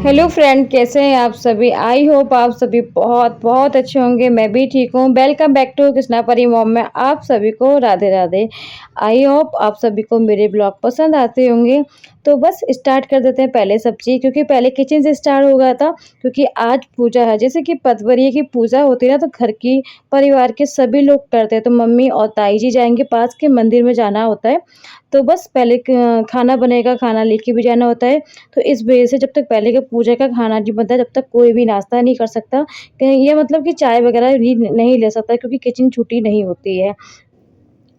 Hello friend, कैसे हैं आप सभी? आई होप आप सभी बहुत बहुत अच्छे होंगे। मैं भी ठीक हूँ। वेलकम बैक टू कृष्णा परी मॉम में आप सभी को राधे राधे। आई होप आप सभी को मेरे ब्लॉग पसंद आते होंगे। तो बस स्टार्ट कर देते हैं पहले सब्जी, क्योंकि पहले किचन से स्टार्ट हो गया था। क्योंकि आज पूजा है, जैसे कि पतवरिये की पूजा होती है ना, तो घर की परिवार के सभी लोग करते हैं। तो मम्मी और ताई जी जाएंगे, पास के मंदिर में जाना होता है। तो बस पहले खाना बनेगा, खाना लेके भी जाना होता है। तो इस वजह से जब तक पहले का पूजा का खाना नहीं बनता है, जब तक कोई भी नाश्ता नहीं कर सकता। ये मतलब कि चाय वगैरह भी नहीं ले सकता, क्योंकि किचन छुट्टी नहीं होती है।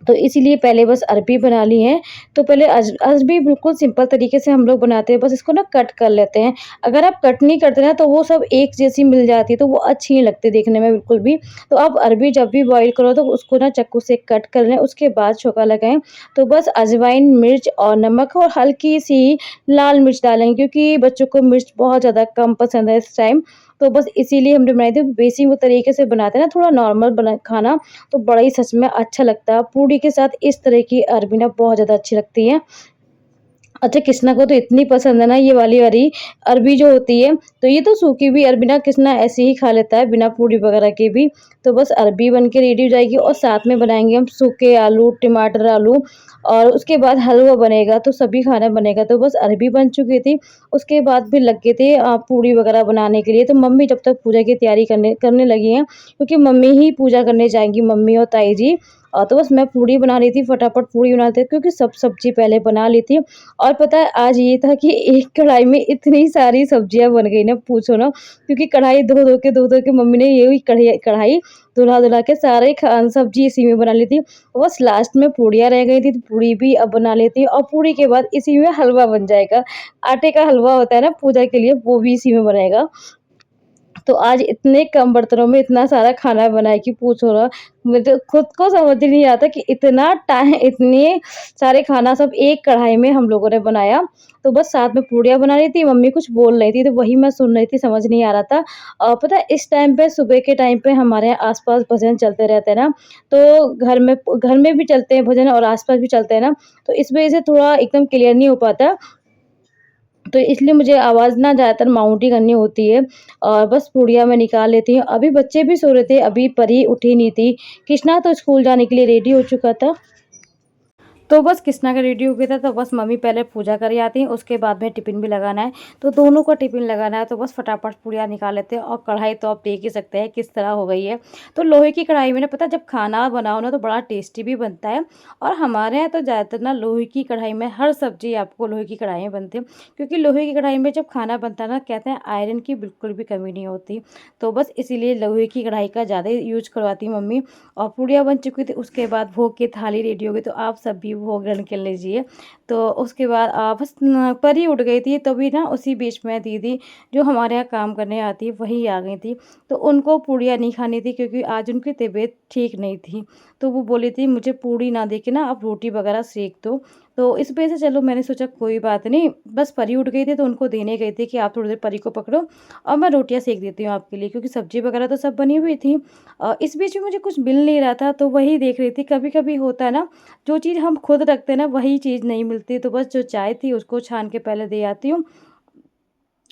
तो इसीलिए पहले बस अरबी बना ली है। तो पहले अरबी बिल्कुल सिंपल तरीके से हम लोग बनाते हैं, बस इसको ना कट कर लेते हैं। अगर आप कट नहीं करते ना, तो वो सब एक जैसी मिल जाती है, तो वो अच्छी नहीं लगती देखने में बिल्कुल भी। तो आप अरबी जब भी बॉयल करो, तो उसको ना चाकू से कट कर लें, उसके बाद छोंका लगाएँ। तो बस अजवाइन, मिर्च और नमक और हल्की-सी लाल मिर्च डालेंगे, क्योंकि बच्चों को मिर्च बहुत ज़्यादा कम पसंद है इस टाइम। तो बस इसीलिए हमने बनाई थी। बेसिक वो तरीके से बनाते हैं ना, थोड़ा नॉर्मल बना खाना, तो बड़ा ही सच में अच्छा लगता है। पूड़ी के साथ इस तरह की अरबी ना बहुत ज़्यादा अच्छी लगती है। अच्छा, कृष्णा को तो इतनी पसंद है ना ये वाली हरी अरबी जो होती है। तो ये तो सूखी भी अरबी ना कृष्णा ऐसे ही खा लेता है, बिना पूड़ी वगैरह के भी। तो बस अरबी बन के रेडी हो जाएगी, और साथ में बनाएँगे हम सूखे आलू, टमाटर आलू, और उसके बाद हलवा बनेगा, तो सभी खाना बनेगा। तो बस अरबी बन चुकी थी, उसके बाद फिर लग गए थे पूड़ी वगैरह बनाने के लिए। तो मम्मी जब तक पूजा की तैयारी करने करने लगी हैं, क्योंकि मम्मी ही पूजा करने जाएँगी, मम्मी और ताई जी। तो बस मैं पूड़ी बना रही थी, फटाफट पूड़ी बनाते, क्योंकि सब सब्ज़ी पहले बना ली थी। और पता है आज ये था कि एक कढ़ाई में इतनी सारी सब्जियाँ बन गई ना, पूछो ना। क्योंकि कढ़ाई धो-धो के मम्मी ने यही कढ़ाई कढ़ाई धुला-धुला के सारे सब्जी इसी में बना ली थी। बस लास्ट में पूड़ियाँ रह गई थी, तो पूड़ी भी अब बना लेती हूँ, और पूड़ी के बाद इसी में हलवा बन जाएगा। आटे का हलवा होता है ना पूजा के लिए, वो भी इसी में बनेगा। तो आज इतने कम बर्तनों में इतना सारा खाना बनाया कि पूछो ना। मुझे खुद को समझ ही नहीं आता कि इतना टाइम, इतने सारे खाना सब एक कढ़ाई में हम लोगों ने बनाया। तो बस साथ में पूड़ियाँ बना रही थी, मम्मी कुछ बोल रही थी, तो वही मैं सुन रही थी, समझ नहीं आ रहा था। पता है इस टाइम पे, सुबह के टाइम पे हमारे यहाँ आस-पास भजन चलते रहते हैं ना, तो घर में भी चलते हैं भजन, और आस-पास भी चलते हैं ना, तो इस वजह से थोड़ा एकदम क्लियर नहीं हो पाता। तो इसलिए मुझे आवाज़ ना ज़्यादातर माउंट ही करनी होती है, और बस पूड़ियाँ मैं निकाल लेती हूँ। अभी बच्चे भी सो रहे थे, अभी परी उठी नहीं थी। कृष्णा तो स्कूल जाने के लिए रेडी हो चुका था। तो बस कृष्णा का रेडी हो गया था, तो बस मम्मी पहले पूजा कर आती हैं, उसके बाद में टिफ़िन भी लगाना है। तो दोनों को टिफ़िन लगाना है, तो बस फटाफट पूड़ियाँ निकाल लेते हैं। और कढ़ाई तो आप देख ही सकते हैं किस तरह हो गई है। तो लोहे की कढ़ाई में ना, पता है जब खाना बनाओ ना, तो बड़ा टेस्टी भी बनता है। और हमारे यहाँ तो ज़्यादातर ना लोहे की कढ़ाई में हर सब्ज़ी आपको लोहे की कढ़ाई में बनती है। क्योंकि लोहे की कढ़ाई में जब खाना बनता है ना, कहते हैं आयरन की बिल्कुल भी कमी नहीं होती। तो बस इसीलिए लोहे की कढ़ाई का ज़्यादा यूज़ करवाती मम्मी। और पूड़ियाँ बन चुकी थी, उसके बाद भोग की थाली रेडी हो गई, तो आप सब भी भोग ग्रहण कर लीजिए। तो उसके बाद बस परी उठ गई थी, तभी ना उसी बीच में दीदी जो हमारे यहाँ काम करने आती है वही आ गई थी। तो उनको पूड़ियाँ नहीं खानी थी, क्योंकि आज उनकी तबीयत ठीक नहीं थी। तो वो बोली थी मुझे पूड़ी ना दे के ना आप रोटी वगैरह सेक दो। तो इस वजह से चलो मैंने सोचा कोई बात नहीं, बस परी उठ गई थी, तो उनको देने गई थी कि आप थोड़ी देर परी को पकड़ो, और मैं रोटियाँ सेक देती हूँ आपके लिए, क्योंकि सब्जी वगैरह तो सब बनी हुई थी। इस बीच में मुझे कुछ मिल नहीं रहा था, तो वही देख रही थी। कभी-कभी होता है ना, जो चीज़ हम खुद रखते हैं ना, वही चीज़ नहीं मिलती। तो बस जो चाय थी उसको छान के पहले दे आती हूँ,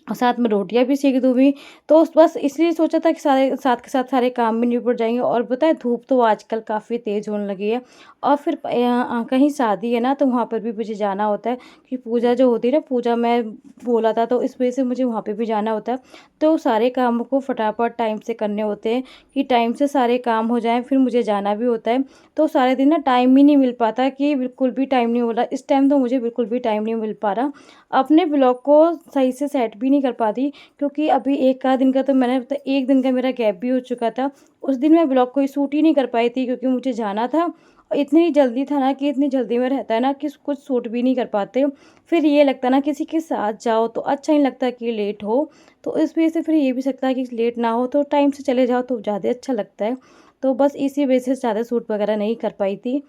और साथ में रोटियाँ भी सेक दूँगी। तो बस इसलिए सोचा था कि सारे साथ के साथ सारे काम भी निपट जाएँगे। और पता है धूप तो आजकल काफ़ी तेज़ होने लगी है, और फिर कहीं शादी है ना, तो वहाँ पर भी मुझे जाना होता है, कि पूजा जो होती है ना, पूजा में बोला था, तो इस वजह से मुझे वहाँ पे भी जाना होता है। तो सारे कामों को फटाफट टाइम से करने होते हैं, कि टाइम से सारे काम हो जाएँ, फिर मुझे जाना भी होता है। तो सारे दिन ना टाइम ही नहीं मिल पाता, कि बिल्कुल भी टाइम नहीं हो रहा। इस टाइम तो मुझे बिल्कुल भी टाइम नहीं मिल पा रहा। अपने ब्लॉग को सही से सेट भी नहीं कर पाती, क्योंकि अभी एक आध दिन का तो मैंने तो 1 दिन का मेरा गैप भी हो चुका था। उस दिन मैं ब्लॉग कोई शूट ही नहीं कर पाई थी, क्योंकि मुझे जाना था, और इतनी जल्दी था ना, कि इतनी जल्दी में रहता है ना कि कुछ शूट भी नहीं कर पाते। फिर ये लगता है ना, किसी के साथ जाओ तो अच्छा नहीं लगता कि लेट हो। तो इस वजह से फिर ये भी सकता है कि लेट ना हो, तो टाइम से चले जाओ तो ज़्यादा अच्छा लगता है। तो बस इसी वजह से ज़्यादा शूट वगैरह नहीं कर पाई थी।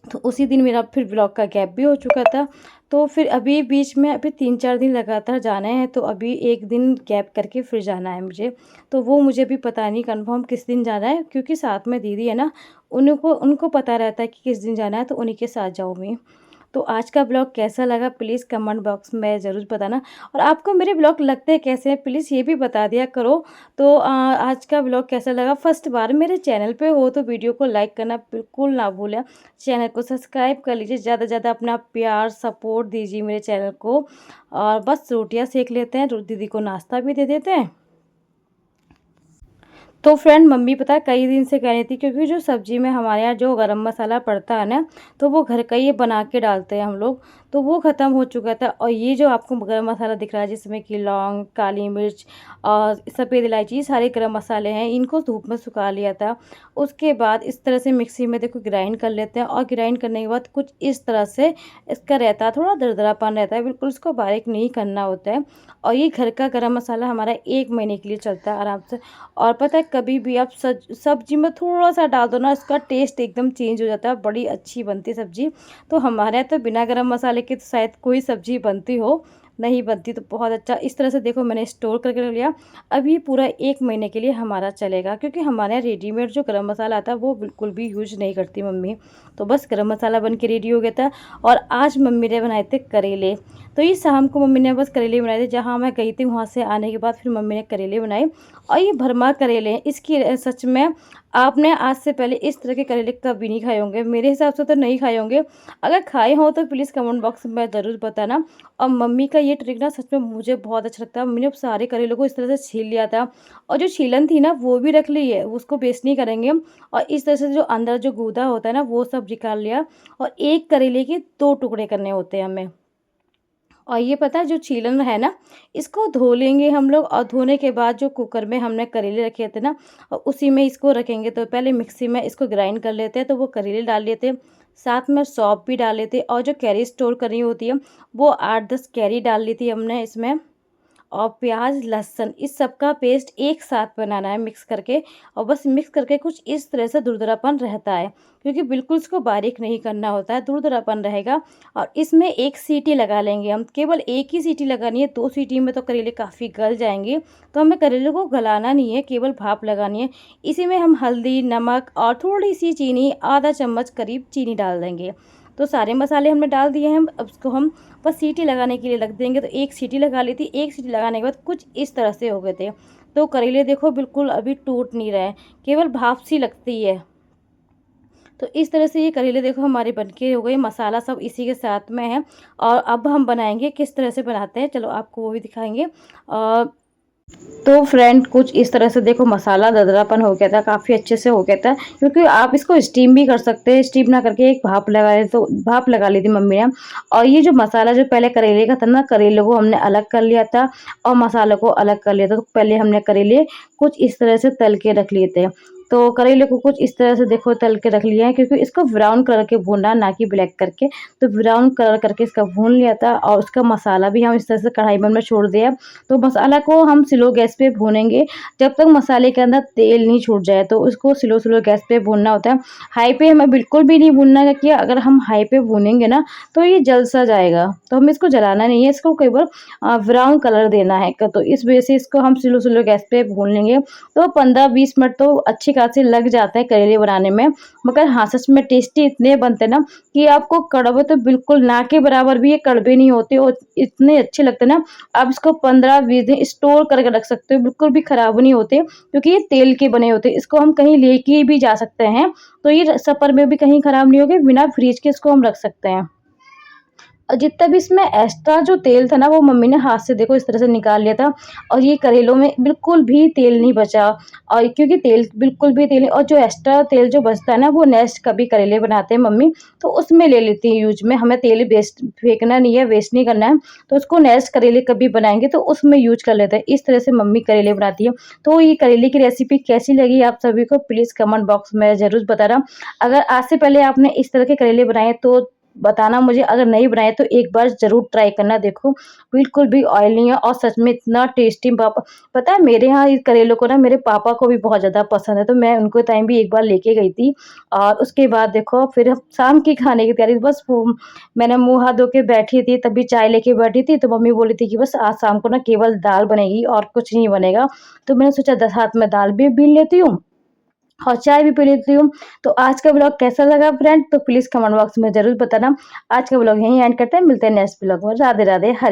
तो उसी दिन मेरा फिर ब्लॉग का गैप भी हो चुका था। तो फिर अभी बीच में अभी 3-4 दिन लगातार जाना है, तो अभी 1 दिन गैप करके फिर जाना है मुझे। तो वो मुझे भी पता नहीं कन्फर्म किस दिन जाना है, क्योंकि साथ में दीदी है ना, उनको उनको पता रहता है कि किस दिन जाना है, तो उन्हीं के साथ जाऊँगी। तो आज का ब्लॉग कैसा लगा प्लीज़ कमेंट बॉक्स में ज़रूर बताना, और आपको मेरे ब्लॉग लगते कैसे हैं प्लीज़ ये भी बता दिया करो। तो आज का ब्लॉग कैसा लगा, फर्स्ट बार मेरे चैनल पे हो तो वीडियो को लाइक करना बिल्कुल ना भूलें, चैनल को सब्सक्राइब कर लीजिए, ज़्यादा से ज़्यादा अपना प्यार सपोर्ट दीजिए मेरे चैनल को। और बस रोटियां सेक लेते हैं, दीदी को नाश्ता भी दे देते हैं। तो फ्रेंड मम्मी पता है कई दिन से कह रही थी, क्योंकि जो सब्जी में हमारे यहाँ जो गरम मसाला पड़ता है ना, तो वो घर का ही बना के डालते हैं हम लोग, तो वो ख़त्म हो चुका था। और ये जो आपको गरम मसाला दिख रहा है जिसमें कि लौंग, काली मिर्च और सफ़ेद इलायची, सारे गरम मसाले हैं, इनको धूप में सुखा लिया था। उसके बाद इस तरह से मिक्सी में देखो ग्राइंड कर लेते हैं, और ग्राइंड करने के बाद कुछ इस तरह से इसका रहता है, थोड़ा दरदरापन रहता है, बिल्कुल इसको बारीक नहीं करना होता है। और ये घर का गरम मसाला हमारा 1 महीने के लिए चलता है आराम से। और पता है कभी भी आप सब्जी में थोड़ा-सा डाल दो ना, इसका टेस्ट एकदम चेंज हो जाता है, बड़ी अच्छी बनती है सब्ज़ी। तो हमारे यहाँ तो बिना गरम मसाले के तो शायद कोई सब्ज़ी बनती हो, नहीं बनती, तो बहुत अच्छा इस तरह से देखो मैंने स्टोर करके रख लिया। अब ये पूरा 1 महीने के लिए हमारा चलेगा, क्योंकि हमारे यहाँ रेडीमेड जो गरम मसाला आता है वो बिल्कुल भी यूज़ नहीं करती मम्मी। तो बस गरम मसाला बन के रेडी हो गया था। और आज मम्मी ने बनाए थे करेले, तो ये शाम को मम्मी ने बस करेले बनाए थे, जहाँ मैं गई थी वहाँ से आने के बाद फिर मम्मी ने करेले बनाए। और ये भरमा करेले हैं, इसकी सच में आपने आज से पहले इस तरह के करेले कभी नहीं खाए होंगे, मेरे हिसाब से तो नहीं खाए होंगे। अगर खाए हों तो प्लीज़ कमेंट बॉक्स में ज़रूर बताना। और मम्मी का ये ट्रिक ना सच में मुझे बहुत अच्छा लगता है। मम्मी ने सारे करेलों को इस तरह से छील लिया था, और जो छीलन थी ना वो भी रख ली है, उसको वेस्ट नहीं करेंगे। और इस तरह से जो अंदर जो गूदा होता है ना वो सब निकाल लिया। और एक करेले के 2 टुकड़े करने होते हैं हमें। और ये पता है जो छीलन है ना, इसको धो लेंगे हम लोग, और धोने के बाद जो कुकर में हमने करेले रखे थे ना, और उसी में इसको रखेंगे। तो पहले मिक्सी में इसको ग्राइंड कर लेते हैं, तो वो करेले डाल लेते हैं, साथ में सौंफ भी डाल लेते हैं, और जो कैरी स्टोर करनी होती है वो 8-10 कैरी डाल ली थी हमने इसमें। और प्याज लहसुन इस सब का पेस्ट एक साथ बनाना है मिक्स करके। और बस मिक्स करके कुछ इस तरह से दुरदरापन रहता है, क्योंकि बिल्कुल इसको बारीक नहीं करना होता है, दुरदरापन रहेगा। और इसमें एक सीटी लगा लेंगे हम, केवल एक ही सीटी लगानी है, 2 सीटी में तो करेले काफ़ी गल जाएंगे। तो हमें करेले को गलाना नहीं है, केवल भाप लगानी है। इसी में हम हल्दी, नमक और थोड़ी सी चीनी, आधा चम्मच करीब चीनी डाल देंगे। तो सारे मसाले हमने डाल दिए हैं, अब उसको हम बस सीटी लगाने के लिए रख देंगे। तो एक सीटी लगा ली थी, एक सीटी लगाने के बाद कुछ इस तरह से हो गए थे। तो करेले देखो बिल्कुल अभी टूट नहीं रहे, केवल भाप सी लगती है। तो इस तरह से ये करेले देखो हमारे बनके हो गए, मसाला सब इसी के साथ में है। और अब हम बनाएंगे, किस तरह से बनाते हैं चलो आपको वो भी दिखाएंगे। तो फ्रेंड कुछ इस तरह से देखो मसाला दरदरापन हो गया था, काफ़ी अच्छे से हो गया था, क्योंकि आप इसको स्टीम भी कर सकते हैं, स्टीम ना करके एक भाप लगा ले, तो भाप लगा ली थी मम्मी ने। और ये जो मसाला जो पहले करेले का था ना, करेले को हमने अलग कर लिया था और मसालों को अलग कर लिया था। तो पहले हमने करेले कुछ इस तरह से तल के रख लिए थे। तो करेले को कुछ इस तरह से देखो तल के रख लिया है, क्योंकि इसको ब्राउन कलर के भूनना, ना कि ब्लैक करके। तो ब्राउन कलर करके इसका भून लिया था, और उसका मसाला भी हम इस तरह से कढ़ाई में हमने छोड़ दिया। तो मसाला को हम स्लो गैस पे भूनेंगे जब तक मसाले के अंदर तेल नहीं छूट जाए, तो उसको स्लो स्लो गैस पे भूनना होता है। हाई पे हमें बिल्कुल भी नहीं भूनना है, कि अगर हम हाई पे भूनेंगे ना तो ये जल सा जाएगा। तो हमें इसको जलाना नहीं है, इसको केवल ब्राउन कलर देना है। तो इस वजह से इसको हम स्लो स्लो गैस पे भून लेंगे। तो 15-20 मिनट तो अच्छी खासी लग जाता है करेले बनाने में, मगर हाँ सच में टेस्टी इतने बनते हैं ना कि आपको कड़वे तो बिल्कुल ना के बराबर भी ये कड़वे नहीं होते, और इतने अच्छे लगते हैं ना। आप इसको 15-20 दिन स्टोर करके रख सकते हो, बिल्कुल भी खराब नहीं होते, क्योंकि ये तेल के बने होते हैं। इसको हम कहीं लेके भी जा सकते हैं, तो ये सफ़र में भी कहीं खराब नहीं होगे, बिना फ्रिज के इसको हम रख सकते हैं। और जितना भी इसमें एक्स्ट्रा जो तेल था ना, वो मम्मी ने हाथ से देखो इस तरह से निकाल लिया था। और ये करेलों में बिल्कुल भी तेल नहीं बचा, और क्योंकि तेल बिल्कुल भी तेल नहीं, और जो एक्स्ट्रा तेल जो बचता है ना, वो नेक्स्ट कभी करेले बनाते हैं मम्मी, तो उसमें ले लेती हैं यूज में। हमें तेल वेस्ट फेंकना नहीं है, वेस्ट नहीं करना है, तो उसको नेक्स्ट करेले कभी बनाएंगे तो उसमें यूज कर लेते हैं। इस तरह से मम्मी करेले बनाती है। तो ये करेले की रेसिपी कैसी लगी आप सभी को प्लीज़ कमेंट बॉक्स में ज़रूर बताना। अगर आज से पहले आपने इस तरह के करेले बनाए तो बताना मुझे, अगर नहीं बनाए तो एक बार ज़रूर ट्राई करना। देखो बिल्कुल भी ऑयल नहीं है, और सच में इतना टेस्टी। पापा पता है मेरे यहाँ इस करेलों को ना मेरे पापा को भी बहुत ज़्यादा पसंद है, तो मैं उनको टाइम भी एक बार लेके गई थी। और उसके बाद देखो फिर हम शाम की खाने की तैयारी, बस वो मैंने मुँह हाथ धो के बैठी थी, तभी चाय लेके बैठी थी, तो मम्मी बोली थी कि बस आज शाम को ना केवल दाल बनेगी और कुछ नहीं बनेगा। तो मैंने सोचा 10 हाथ में दाल भी बीन लेती हूँ, और चाय भी पी लेती हूँ। तो आज का ब्लॉग कैसा लगा फ्रेंड, तो प्लीज़ कमेंट बॉक्स में ज़रूर बताना। आज का ब्लॉग यहीं एंड करते हैं, मिलते हैं नेक्स्ट ब्लॉग में। राधे राधे, हरे